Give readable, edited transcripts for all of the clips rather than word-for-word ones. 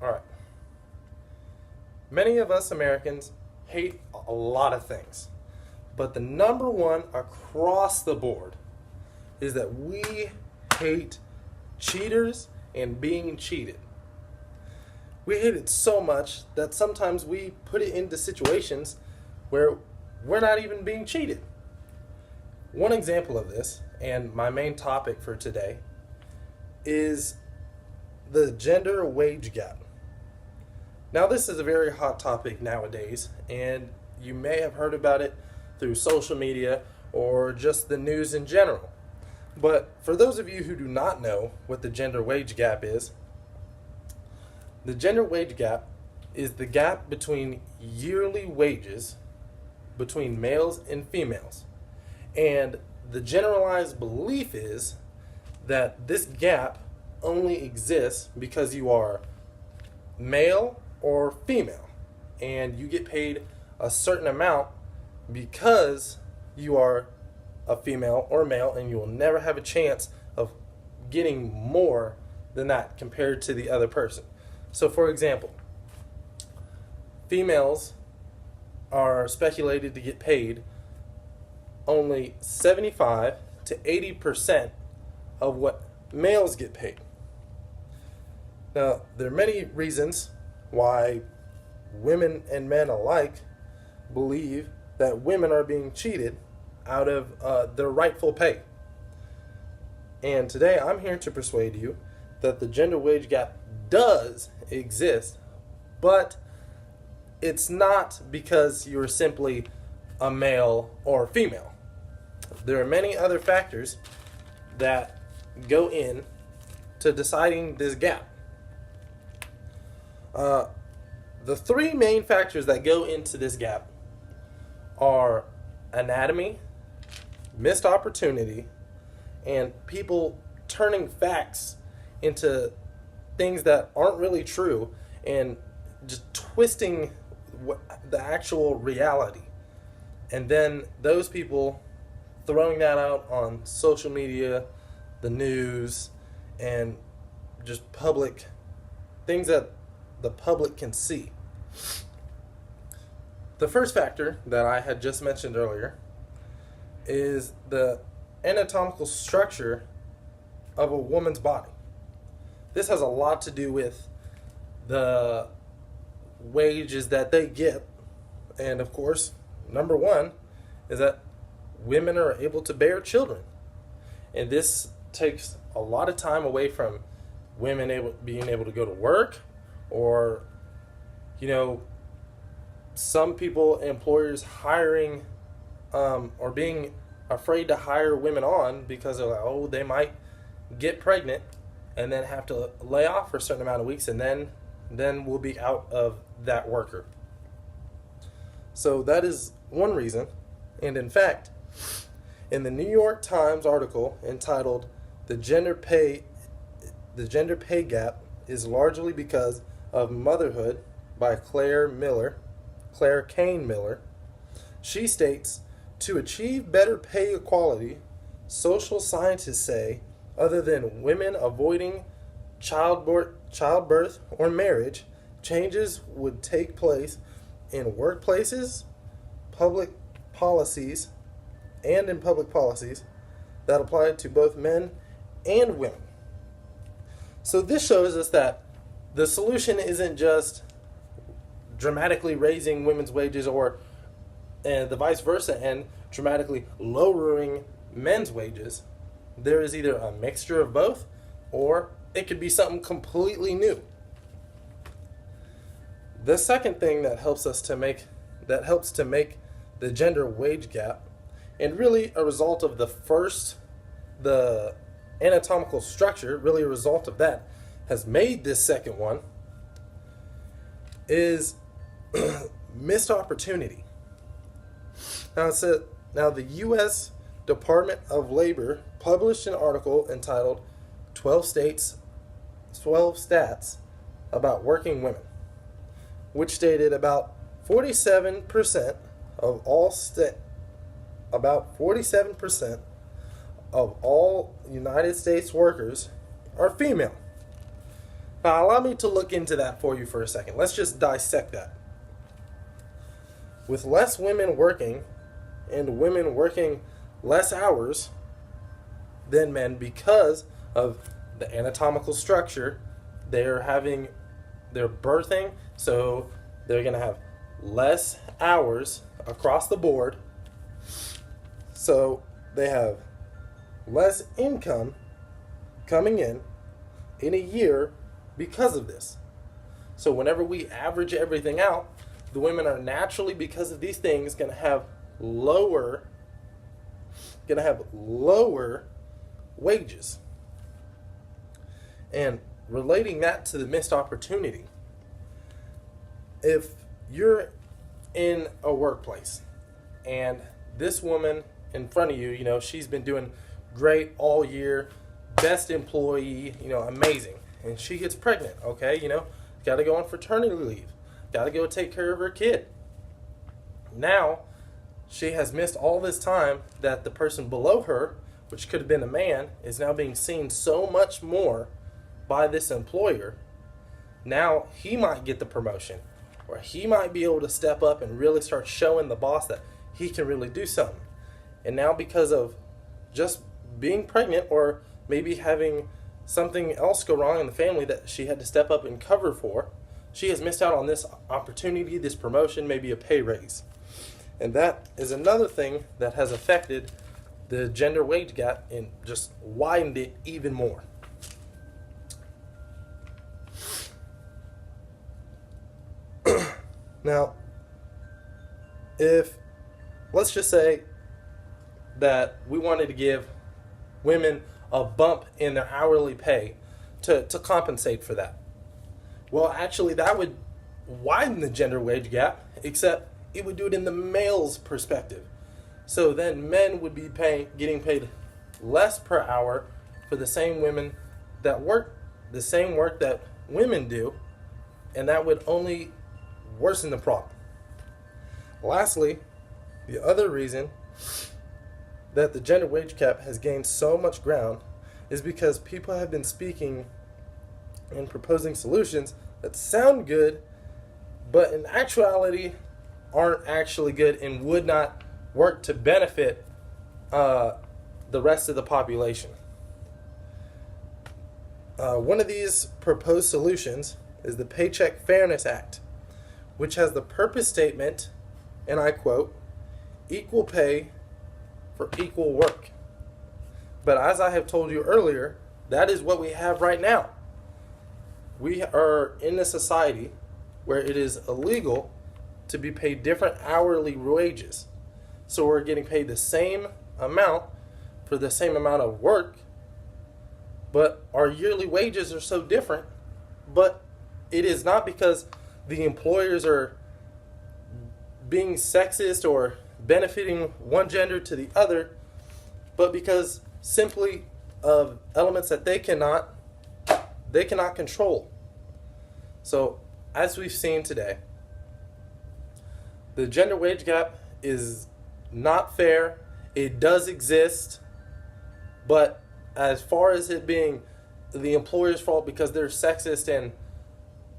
All right. Many of us Americans hate a lot of things, but the number one across the board is that we hate cheaters and being cheated. We hate it so much that sometimes we put it into situations where we're not even being cheated. One example of this, and my main topic for today, is the gender wage gap. Now, this is a very hot topic nowadays, and you may have heard about it through social media or just the news in general. But for those of you who do not know what the gender wage gap is, the gender wage gap is the gap between yearly wages between males and females. And the generalized belief is that this gap only exists because you are male or female, and you get paid a certain amount because you are a female or male, and you will never have a chance of getting more than that compared to the other person. So, for example, females are speculated to get paid only 75 to 80% of what males get paid. Now, there are many reasons why women and men alike believe that women are being cheated out of their rightful pay. And today I'm here to persuade you that the gender wage gap does exist, but it's not because you're simply a male or female. There are many other factors that go in to deciding this gap. The three main factors that go into this gap are anatomy, missed opportunity, and people turning facts into things that aren't really true and just twisting the actual reality. And then those people throwing that out on social media, the news, and just public things that the public can see. The first factor that I had just mentioned earlier is the anatomical structure of a woman's body. This has a lot to do with the wages that they get. And of course, number one is that women are able to bear children. And this takes a lot of time away from women being able to go to work, or, some people, employers hiring or being afraid to hire women on because they're like, they might get pregnant and then have to lay off for a certain amount of weeks, and then we'll be out of that worker. So that is one reason. And in fact, in the New York Times article entitled The Gender Pay Gap is Largely Because of Motherhood by Claire Cain Miller, she states, to achieve better pay equality, social scientists say, other than women avoiding childbirth or marriage, changes would take place in workplaces, public policies that apply to both men and women. So this shows us that the solution isn't just dramatically raising women's wages and the vice versa and dramatically lowering men's wages. There is either a mixture of both, or it could be something completely new. The second thing that helps to make the gender wage gap, and really a result of the anatomical structure, really a result of that, has made this second one, is missed opportunity. Now the U.S. Department of Labor published an article entitled 12 Stats About Working Women, which stated about 47% of all United States workers are female. Now, allow me to look into that for you for a second. Let's just dissect that. With less women working and women working less hours than men because of the anatomical structure, they're birthing, so they're going to have less hours across the board. So they have less income coming in a year because of this. So whenever we average everything out, the women are naturally, because of these things, going to have lower wages. And relating that to the missed opportunity, if you're in a workplace and this woman in front of you, she's been doing great all year, best employee, amazing, and she gets pregnant, okay, got to go on fraternity leave, got to go take care of her kid. Now, she has missed all this time that the person below her, which could have been a man, is now being seen so much more by this employer. Now, he might get the promotion, or he might be able to step up and really start showing the boss that he can really do something. And now, because of just being pregnant, or maybe having something else go wrong in the family that she had to step up and cover for, she has missed out on this opportunity, this promotion, maybe a pay raise. And that is another thing that has affected the gender wage gap and just widened it even more. Now, let's just say that we wanted to give women a bump in their hourly pay to compensate for that. Well, actually, that would widen the gender wage gap, except it would do it in the male's perspective. So then men would be getting paid less per hour for the same women that work the same work that women do, and that would only worsen the problem. Lastly, the other reason that the gender wage gap has gained so much ground is because people have been speaking and proposing solutions that sound good, but in actuality aren't actually good and would not work to benefit the rest of the population. One of these proposed solutions is the Paycheck Fairness Act, which has the purpose statement, and I quote, "equal pay for equal work." But as I have told you earlier, that is what we have right now. We are in a society where it is illegal to be paid different hourly wages. So we're getting paid the same amount for the same amount of work, but our yearly wages are so different. But it is not because the employers are being sexist or benefiting one gender to the other, but because simply of elements that they cannot control. So, as we've seen today, the gender wage gap is not fair. It does exist, but as far as it being the employer's fault because they're sexist and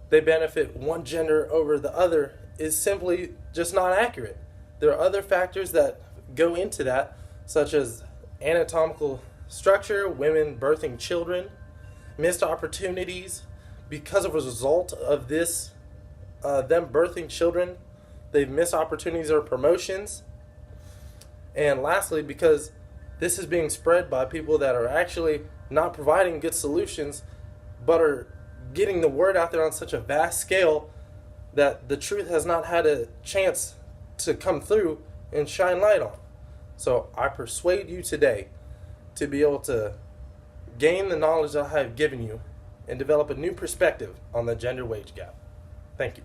they benefit one gender over the other is simply just not accurate. There are other factors that go into that, such as anatomical structure, women birthing children, missed opportunities. Because of a result of this, them birthing children, they've missed opportunities or promotions. And lastly, because this is being spread by people that are actually not providing good solutions, but are getting the word out there on such a vast scale that the truth has not had a chance to come through and shine light on. So I persuade you today to be able to gain the knowledge that I have given you and develop a new perspective on the gender wage gap. Thank you.